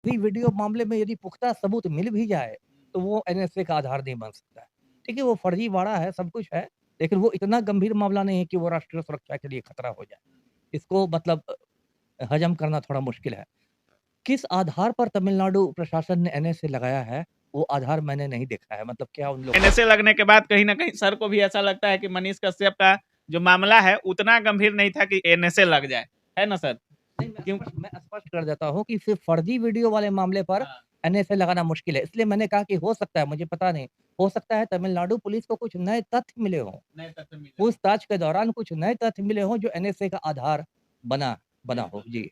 भी वीडियो मामले में यदि पुख्ता सबूत मिल भी जाए, तो वो एनएसए का आधार नहीं बन सकता है। ठीक है, वो फर्जीवाड़ा है, सब कुछ है, लेकिन वो इतना गंभीर मामला नहीं है कि वो राष्ट्रीय सुरक्षा के लिए खतरा हो जाए। इसको मतलब हज़म करना थोड़ा मुश्किल है। किस आधार पर तमिलनाडु प्रशासन ने एनएसए लगाया है, वो आधार मैंने नहीं देखा है। मतलब क्या उन लोग एनएसए लगने के बाद कहीं ना कहीं सर को भी ऐसा लगता है कि मनीष कश्यप का जो मामला है उतना गंभीर नहीं था कि एनएसए लग जाए, है ना सर? नहीं, क्यों? मैं स्पष्ट कर देता हूँ कि सिर्फ़ फर्जी वीडियो वाले मामले पर हाँ, एनएसए लगाना मुश्किल है। इसलिए मैंने कहा कि हो सकता है, मुझे पता नहीं, हो सकता है तमिलनाडु पुलिस को कुछ नए तथ्य मिले हों। नए तथ्य मिले हो। पूछताछ के दौरान कुछ नए तथ्य मिले हों जो एनएसए का आधार बना बना हो। बिल्कुल। जी।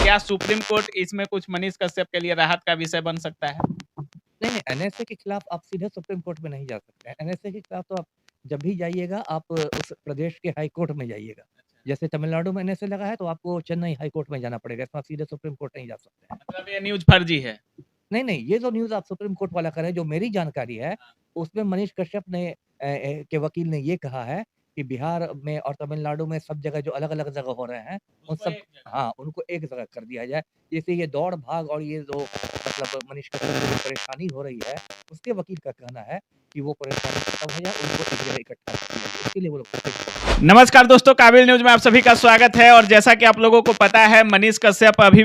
क्या सुप्रीम कोर्ट इसमें कुछ मनीष कश्यप के लिए राहत का विषय बन सकता है? नहीं, नहीं, एनएसए के खिलाफ आप सीधे सुप्रीम कोर्ट में नहीं जा सकते हैं। एनएसए के खिलाफ तो आप जब भी जाइएगा, आप उस प्रदेश के हाई कोर्ट में जाइएगा। जैसे तमिलनाडु में एनएसए लगा है, तो आपको चेन्नई हाई कोर्ट में जाना पड़ेगा। इसमें आप सीधे सुप्रीम कोर्ट नहीं जा सकते हैं। मतलब ये न्यूज फर्जी है। नहीं, नहीं, ये जो न्यूज़ आप सुप्रीम कोर्ट वाला कर रहे हैं, जो मेरी जानकारी है, उसमें मनीष कश्यप ने के वकील ने ये कहा है कि बिहार में और तमिलनाडु में सब जगह जो अलग-अलग जगह हो रहे हैं, उन उसको सब एक जगह। हाँ, उनको एक जगह कर दिया जाए। जैसे ये दौड़-भाग और ये जो मतलब मनीष कश्यप को जो परेशानी हो रही है, उसके वकील का कहना है कि वो परेशानी खत्म हो जाए, उनको एक जगह इकट्ठा कर दिया जाए। इसके लिए वो लोग सुप्रीम कोर्ट में गए। नमस्कार दोस्तों, काबिल न्यूज में आप सभी का स्वागत है। और जैसा कि आप लोगों को पता है, मनीष कश्यप अभी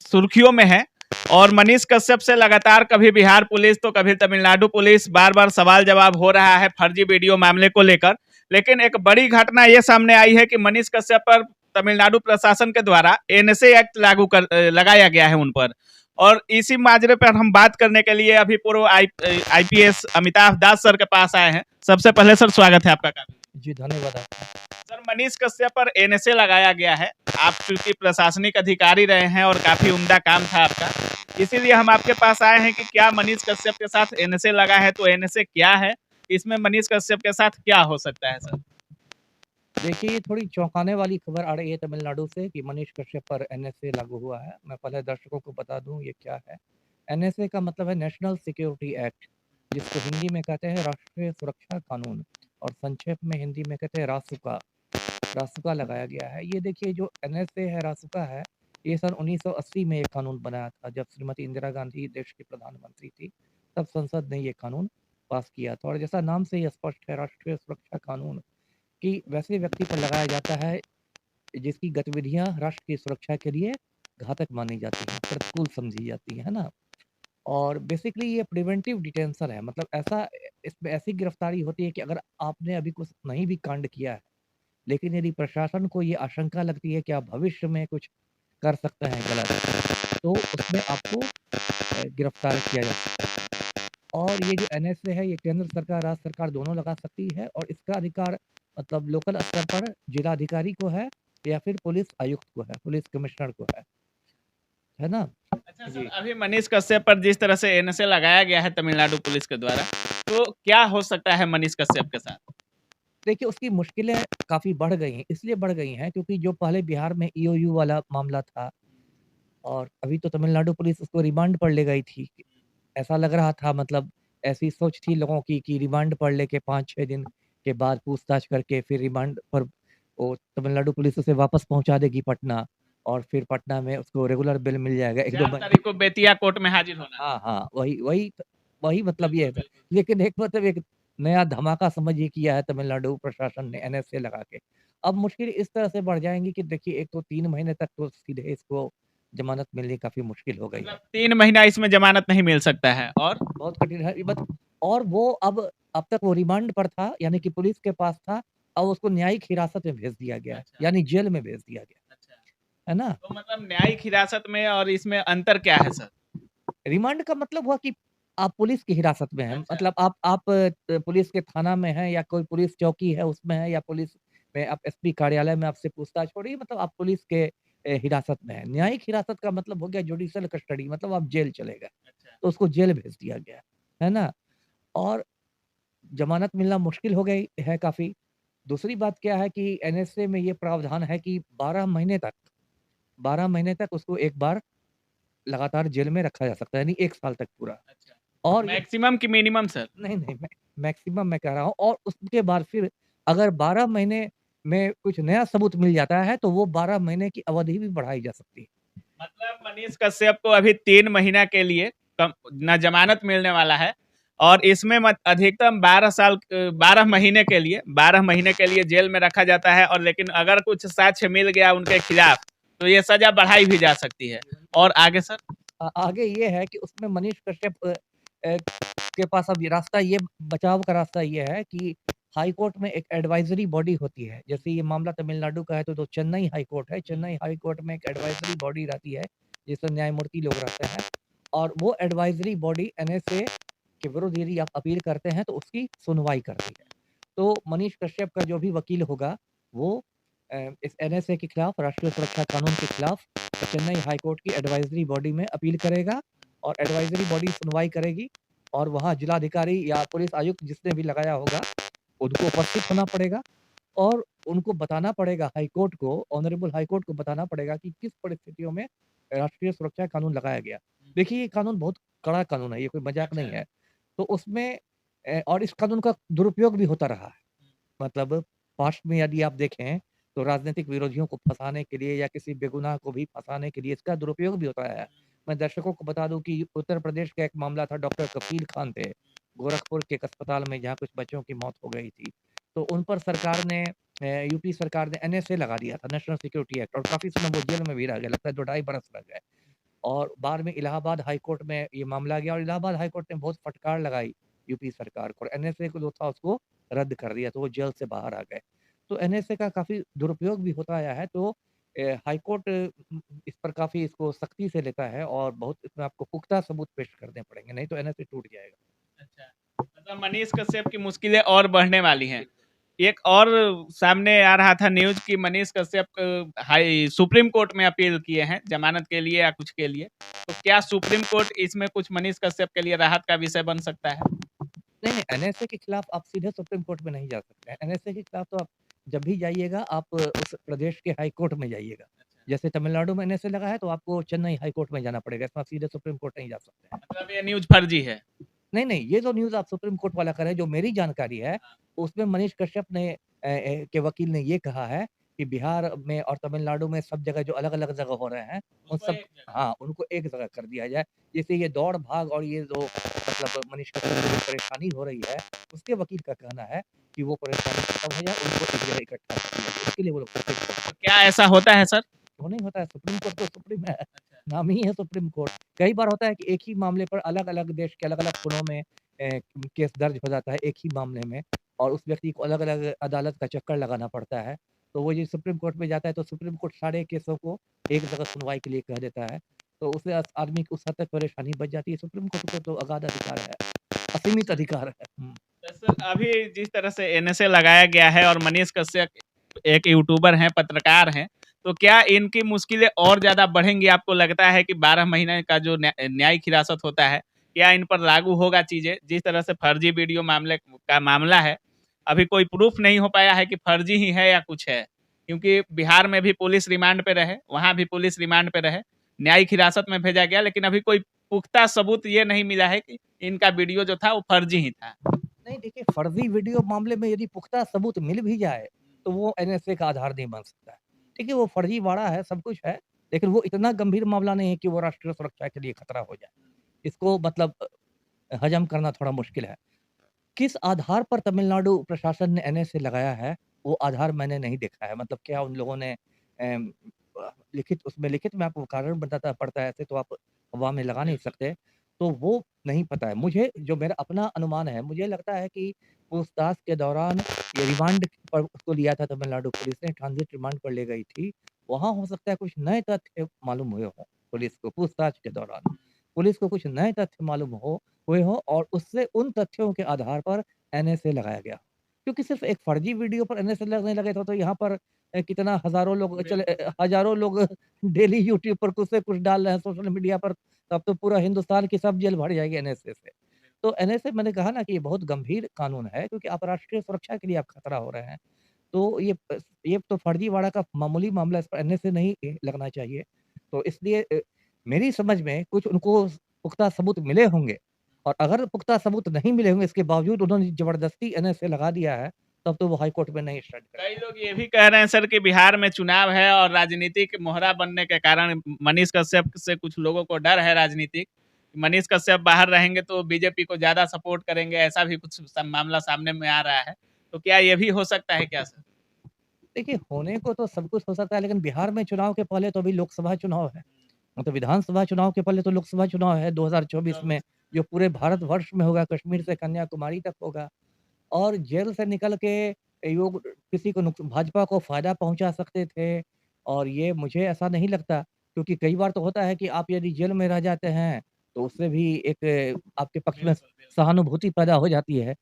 सुर्खियों में है। और मनीष कश्यप से लगातार कभी बिहार पुलिस तो कभी तमिलनाडु पुलिस बार बार सवाल जवाब हो रहा है फर्जी वीडियो मामले को लेकर। लेकिन एक बड़ी घटना ये सामने आई है कि मनीष कश्यप पर तमिलनाडु प्रशासन के द्वारा एनएसए एक्ट लगाया गया है उन पर। और इसी माजरे पर हम बात करने के लिए अभी पूर्व आईपीएस अमिताभ दास सर के पास आए हैं। सबसे पहले सर, स्वागत है आपका। जी, धन्यवाद आपका। सर, मनीष कश्यप पर एनएसए लगाया गया है। आप चूंकि प्रशासनिक अधिकारी रहे हैं और काफी उम्दा काम था आपका, इसीलिए हम आपके पास आए हैं कि क्या मनीष कश्यप के साथ एनएसए लगा है, तो एनएसए क्या है, इसमें मनीष कश्यप के साथ क्या हो सकता है सर? देखिए, ये थोड़ी चौंकाने वाली खबर आ रही है तमिलनाडु से कि मनीष कश्यप पर एनएसए लागू हुआ है। मैं पहले दर्शकों को बता दूँ ये क्या है। एनएसए का मतलब है नेशनल सिक्योरिटी एक्ट, जिसको हिंदी में कहते हैं राष्ट्रीय सुरक्षा कानून और संक्षेप में हिंदी में कहते हैं रासुका। रासुका लगाया गया है। ये देखिए, जो एनएसए है, रासुका है, ये सन 1980 में ये कानून बनाया था। जब श्रीमती इंदिरा गांधी देश की प्रधानमंत्री थी, तब संसद ने ये कानून पास किया था। और जैसा नाम से ही स्पष्ट है, राष्ट्रीय सुरक्षा कानून, कि वैसे व्यक्ति पर लगाया जाता है जिसकी गतिविधियां राष्ट्र की सुरक्षा के लिए घातक मानी जाती हैं, प्रतिकूल समझी जाती हैं, है ना? और बेसिकली ये प्रिवेंटिव डिटेंशन है। मतलब ऐसा, इसमें ऐसी गिरफ्तारी होती है कि अगर आपने अभी कुछ नहीं भी कांड किया है, लेकिन यदि प्रशासन को ये आशंका लगती है कि आप भविष्य में कुछ कर सकते हैं गलत, तो उसमें आपको गिरफ्तार किया जा सकता है। और ये जो एनएसए है, ये केंद्र सरकार, राज्य सरकार दोनों लगा सकती है और इसका अधिकार मतलब लोकल स्तर पर जिलाधिकारी को है या फिर पुलिस आयुक्त को है, पुलिस कमिश्नर को है ना? अच्छा सर, जी। अभी मनीष कश्यप पर जिस तरह से एनएसए लगाया गया है तमिलनाडु पुलिस के द्वारा, तो क्या हो सकता है मनीष कश्यप के साथ? देखिए, उसकी मुश्किलें काफ़ी बढ़ गई हैं, इसलिए बढ़ गई हैं क्योंकि जो पहले बिहार में ईओयू वाला मामला था और अभी तो तमिलनाडु पुलिस उसको रिमांड पर ले गई थी। ऐसा लग रहा था, मतलब ऐसी सोच थी लोगों की कि रिमांड पर लेके 5-6 दिन के बाद पूछताछ करके फिर रिमांड पर वो तमिलनाडु पुलिस उसे वापस पहुँचा देगी पटना और फिर पटना में उसको रेगुलर बेल मिल जाएगा 1-2 4 महीने। तारीख को बेतिया कोर्ट में हाजिर होना है। हाँ, हाँ, वही वही वही मतलब ये बिल्कुल, है। बिल्कुल। लेकिन एक मतलब एक नया धमाका समझिए किया है तमिलनाडु प्रशासन ने एनएसए लगा के। अब मुश्किल इस तरह से बढ़ जाएँगी कि देखिए, एक तो 3 महीने तक तो सीधे इसको ज़मानत मिलनी काफ़ी मुश्किल हो गई है। मतलब 3 महीना इसमें जमानत नहीं मिल सकता है। और बहुत कठिन है ये बत और वो अब तक वो रिमांड पर था, यानी कि पुलिस के पास था, अब उसको न्यायिक हिरासत में भेज दिया गया है, अच्छा, यानी जेल में भेज दिया गया अच्छा। है ना? तो मतलब न्यायिक हिरासत में और इसमें अंतर क्या है सर? रिमांड का मतलब हुआ कि आप पुलिस की हिरासत में हैं, अच्छा, मतलब आप पुलिस के थाना में हैं या कोई पुलिस चौकी है उसमें हैं या पुलिस में आप एसपी कार्यालय में आपसे पूछताछ हो रही है, मतलब आप पुलिस के हिरासत में हैं। न्यायिक हिरासत का मतलब हो गया जुडिशियल कस्टडी, मतलब आप जेल चले गए, अच्छा। तो उसको जेल भेज दिया गया, है ना? और ज़मानत मिलना मुश्किल हो गई है काफ़ी। दूसरी बात क्या है कि एनएसए में ये प्रावधान है कि 12 महीने तक उसको एक बार लगातार जेल में रखा जा सकता है, यानी 1 साल तक पूरा। अच्छा। और ये मैक्सिमम की मिनिमम सर? नहीं, नहीं, मैक्सिमम मैं कह रहा हूँ, और उसके बाद फिर अगर 12 महीने में कुछ नया सबूत मिल जाता है, तो वो 12 महीने की अवधि भी बढ़ाई जा सकती है। मतलब मनीष कश्यप को अभी 3 महीना के लिए न जमानत मिलने वाला है और इसमें अधिकतम 12 महीने के लिए 12 महीने के लिए जेल में रखा जाता है। और लेकिन अगर कुछ साक्ष्य मिल गया उनके खिलाफ तो ये सजा बढ़ाई भी जा सकती है। और आगे सर? आगे ये है कि उसमें मनीष कश्यप के पास अब रास्ता ये बचाव का रास्ता ये है कि हाई कोर्ट में एक एडवाइजरी बॉडी होती है। जैसे ये मामला तमिलनाडु का है तो चेन्नई हाई कोर्ट है। चेन्नई हाई कोर्ट में एक एडवाइजरी बॉडी रहती है जिसमें न्यायमूर्ति लोग रहते हैं और वो एडवाइजरी बॉडी एनएसए के विरुद्ध यदि आप अपील करते हैं तो उसकी सुनवाई करती है। तो मनीष कश्यप का जो भी वकील होगा वो इस एनएसए के खिलाफ, राष्ट्रीय सुरक्षा कानून के खिलाफ चेन्नई हाई कोर्ट की एडवाइजरी बॉडी में अपील करेगा और एडवाइजरी बॉडी सुनवाई करेगी और वहाँ जिलाधिकारी या पुलिस आयुक्त जिसने भी लगाया होगा उनको उपस्थित होना पड़ेगा और उनको बताना पड़ेगा हाई कोर्ट को, ऑनरेबल हाई कोर्ट को बताना पड़ेगा कि किस परिस्थितियों में राष्ट्रीय सुरक्षा कानून लगाया गया। देखिए ये कानून बहुत कड़ा कानून है, ये कोई मजाक नहीं है। तो उसमें और इस कानून का दुरुपयोग भी होता रहा है। मतलब पास्ट में यदि आप देखें तो राजनीतिक विरोधियों को फंसाने के लिए या किसी बेगुनाह को भी फंसाने के लिए इसका दुरुपयोग भी होता है। मैं दर्शकों को बता दूं कि उत्तर प्रदेश का एक मामला था, डॉक्टर कफील खान थे, गोरखपुर के एक अस्पताल में जहाँ कुछ बच्चों की मौत हो गई थी। तो उन पर सरकार ने यूपी सरकार ने एनएसए लगा दिया था, नेशनल सिक्योरिटी एक्ट, और काफ़ी समय वो जेल में भी रह गए, लगता है 2 ढाई बरस रह गए। और बाद में इलाहाबाद हाई कोर्ट में ये मामला गया और इलाहाबाद हाई कोर्ट ने बहुत फटकार लगाई यूपी सरकार को और एनएसए को जो था उसको रद्द कर दिया, तो वो जेल से बाहर आ गए। तो एनएसए का काफ़ी दुरुपयोग भी होता आया है, तो हाई कोर्ट इस पर काफ़ी इसको सख्ती से लेता है और बहुत इसमें आपको पुख्ता सबूत पेश करने पड़ेंगे, नहीं तो एनएसए टूट जाएगा। अच्छा, मतलब मनीष कश्यप की मुश्किलें और बढ़ने वाली हैं। एक और सामने आ रहा था न्यूज कि Manish Kashyap high supreme court में अपील किए हैं जमानत के लिए या कुछ के लिए। तो क्या सुप्रीम कोर्ट इसमें कुछ मनीष कश्यप के लिए राहत का विषय बन सकता है? नहीं, नहीं, एनएसए के खिलाफ आप सीधे सुप्रीम कोर्ट में नहीं जा सकते हैं। एनएसए के खिलाफ तो आप जब भी जाइएगा आप उस प्रदेश के हाई कोर्ट में जाइएगा। जैसे तमिलनाडु में एनएसए लगा है तो आपको चेन्नई हाई कोर्ट में जाना पड़ेगा, इसमें आप सीधे सुप्रीम कोर्ट नहीं जा सकते हैं। मतलब ये न्यूज फर्जी है? नहीं, नहीं, ये जो न्यूज़ आप सुप्रीम कोर्ट वाला कर रहे हैं, जो मेरी जानकारी है, उसमें मनीष कश्यप ने के वकील ने ये कहा है कि बिहार में और तमिलनाडु में सब जगह जो अलग-अलग जगह हो रहे हैं, उन उसको सब एक जगह। हाँ, उनको एक जगह कर दिया जाए। जैसे ये दौड़-भाग और ये जो मतलब मनीष कश्यप को जो परेशानी हो रही है, उसके वकील का कहना है कि वो परेशानी खत्म हो जाए, उनको एक जगह इकट्ठा कर दिया जाए। उसके लिए वो लोग सुप्रीम कोर्ट तो क्या ऐसा होता है सर? क्यों नहीं होता है, सुप्रीम कोर्ट तो सुप्रीम है, नाम ही है सुप्रीम कोर्ट। कई बार होता है कि एक ही मामले पर अलग-अलग देश के अलग-अलग कोनों में केस दर्ज हो जाता है एक ही मामले में और उस व्यक्ति को अलग-अलग अदालत का चक्कर लगाना पड़ता है। तो वो ये सुप्रीम कोर्ट में जाता है तो सुप्रीम कोर्ट सारे केसों को एक जगह सुनवाई के लिए कह देता है। तो उससे आदमी को उस हद तक परेशानी बच जाती है। सुप्रीम कोर्ट को तो अगाध अधिकार है, असीमित अधिकार है। हुँ। तो सर अभी जिस तरह से एनएसए लगाया गया है और मनीष कश्यप एक यूट्यूबर हैं, पत्रकार हैं, तो क्या इनकी मुश्किलें और ज़्यादा बढ़ेंगी? आपको लगता है कि 12 महीने का जो न्यायिक हिरासत होता है, क्या इन पर लागू होगा चीज़ें? जिस तरह से फर्जी वीडियो मामले का मामला है, अभी कोई प्रूफ नहीं हो पाया है कि फर्जी ही है या कुछ है। क्योंकि बिहार में भी पुलिस रिमांड पे रहे, वहाँ भी पुलिस रिमांड पे रहे, न्यायिक हिरासत में भेजा गया, लेकिन अभी कोई पुख्ता सबूत ये नहीं मिला है कि इनका वीडियो जो था वो फर्जी ही था। नहीं देखिए, फर्जी वीडियो मामले में यदि पुख्ता सबूत मिल भी जाए, तो वो एनएसए का आधार नहीं बन सकता है। ठीक है, वो फर्जीवाड़ा है, सब कुछ है, लेकिन वो इतना गंभीर मामला नहीं है कि वो राष्ट्रीय सुरक्षा के लिए खतरा हो जाए। इसको मतलब हज़म करना थोड़ा मुश्किल है। किस आधार पर तमिलनाडु प्रशासन ने एनएसए लगाया है, वो आधार मैंने नहीं देखा है। मतलब क्या उन लोगों ने लिखित में आपको कारण बताता पड़ता है ऐसे तो आप हवा में लगा नहीं सकते। तो वो नहीं पता है। मुझे जो मेरा अपना अनुमान है, मुझे लगता है कि पूछताछ के दौरान ये रिमांड पर उसको लिया था तमिलनाडु पुलिस ने, ट्रांज़िट रिमांड पर ले गई थी। वहाँ हो सकता है कुछ नए तथ्य मालूम हुए हों पुलिस को पूछताछ के दौरान। पुलिस को कुछ नए तथ्य मालूम हुए हों और उससे उन तथ्यों के आधार पर एनएसए लगाया गया। क्योंकि सिर्फ़ एक फर्जी वीडियो पर एनएसए लगने लगे तो यहाँ पर कितना हज़ारों लोग हज़ारों लोग डेली यूट्यूब पर कुछ से कुछ डाल रहे हैं सोशल मीडिया पर, तब तो पूरा हिंदुस्तान की सब जेल भर जाएगी एनएसए से। तो एनएसए मैंने कहा ना कि ये बहुत गंभीर कानून है क्योंकि आप राष्ट्रीय सुरक्षा के लिए आप खतरा हो रहे हैं। तो ये तो फर्जीवाड़ा का मामूली मामला, इस पर एनएसए नहीं लगना चाहिए। तो इसलिए मेरी समझ में कुछ उनको पुख्ता सबूत मिले होंगे और अगर पुख्ता सबूत नहीं मिले होंगे इसके बावजूद उन्होंने ज़बरदस्ती एनएसए लगा दिया है, तब तो वो हाई कोर्ट में नहीं स्टैंड कई करेगा। लोग ये भी कह रहे हैं सर कि बिहार में चुनाव है और राजनीतिक मोहरा बनने के कारण मनीष कश्यप से कुछ लोगों को डर है राजनीतिक। मनीष कश्यप बाहर रहेंगे तो बीजेपी को ज्यादा सपोर्ट करेंगे, ऐसा भी कुछ मामला सामने में आ रहा है। तो क्या ये भी हो सकता है क्या सर? देखिए, होने को तो सब कुछ हो सकता है, लेकिन बिहार में चुनाव के पहले तो अभी लोकसभा चुनाव है। मतलब विधानसभा चुनाव के पहले तो लोकसभा चुनाव है 2024 में, जो पूरे भारतवर्ष में होगा, कश्मीर से कन्याकुमारी तक होगा। और जेल से निकल के ये लोग किसी को भाजपा को फ़ायदा पहुँचा सकते थे, और ये मुझे ऐसा नहीं लगता, क्योंकि कई बार तो होता है कि आप यदि जेल में रह जाते हैं, तो उससे भी एक आपके पक्ष में सहानुभूति पैदा हो जाती है।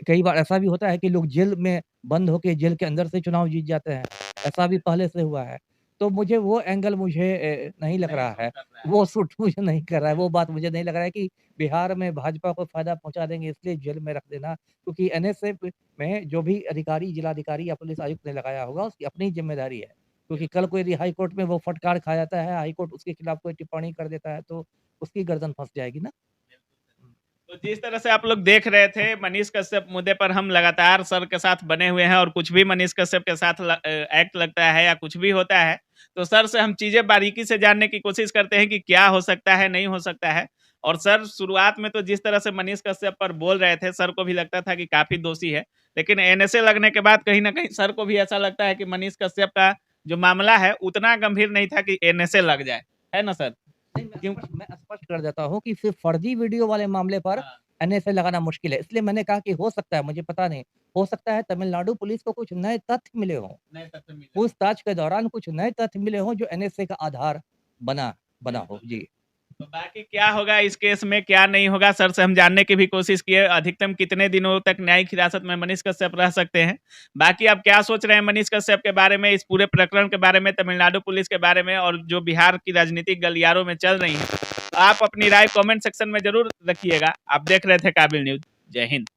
कई बार ऐसा भी होता है कि लोग जेल में बंद होके जेल के अंदर से चुनाव जीत जाते हैं, ऐसा भी पहले से हुआ है। तो मुझे वो एंगल नहीं लग रहा है, वो सूट मुझे नहीं कर रहा है, वो बात मुझे नहीं लग रहा है कि बिहार में भाजपा को फ़ायदा पहुँचा देंगे इसलिए जेल में रख देना, क्योंकि एनएसए में जो भी अधिकारी, जिलाधिकारी या पुलिस आयुक्त ने लगाया होगा, उसकी अपनी ज़िम्मेदारी है। क्योंकि कल को यदि हाई कोर्ट में वो फटकार खा जाता है, हाई कोर्ट उसके खिलाफ कोई टिप्पणी कर देता है, तो उसकी गर्दन फँस जाएगी ना। तो जिस तरह से आप लोग देख रहे थे मनीष कश्यप मुद्दे पर हम लगातार सर के साथ बने हुए हैं, और कुछ भी मनीष कश्यप के साथ एक्ट लगता है या कुछ भी होता है तो सर से हम चीजें बारीकी से जानने की कोशिश करते हैं कि क्या हो सकता है, नहीं हो सकता है। और सर शुरुआत में तो जिस तरह से मनीष कश्यप पर बोल रहे थे, सर को भी लगता था कि काफी दोषी है, लेकिन एनएसए लगने के बाद कहीं ना कहीं सर को भी ऐसा लगता है कि मनीष कश्यप का जो मामला है उतना गंभीर नहीं था कि एनएसए लग जाए, है ना सर? नहीं, क्यों? मैं स्पष्ट कर देता हूँ कि सिर्फ़ फर्जी वीडियो वाले मामले पर हाँ, एनएसए लगाना मुश्किल है। इसलिए मैंने कहा कि हो सकता है, मुझे पता नहीं, हो सकता है तमिलनाडु पुलिस को कुछ नए तथ्य मिले हों। नहीं तथ्य मिले। पूछताछ के दौरान कुछ नए तथ्य मिले हों जो एनएसए का आधार बना बना हो। जी। तो बाकी क्या होगा इस केस में, क्या नहीं होगा, सर से हम जानने की भी कोशिश किए अधिकतम कितने दिनों तक न्यायिक हिरासत में मनीष कश्यप रह सकते हैं। बाकी आप क्या सोच रहे हैं मनीष कश्यप के बारे में, इस पूरे प्रकरण के बारे में, तमिलनाडु पुलिस के बारे में, और जो बिहार की राजनीतिक गलियारों में चल रही है, आप अपनी राय कमेंट सेक्शन में जरूर रखिएगा। आप देख रहे थे काबिल न्यूज। जय हिंद।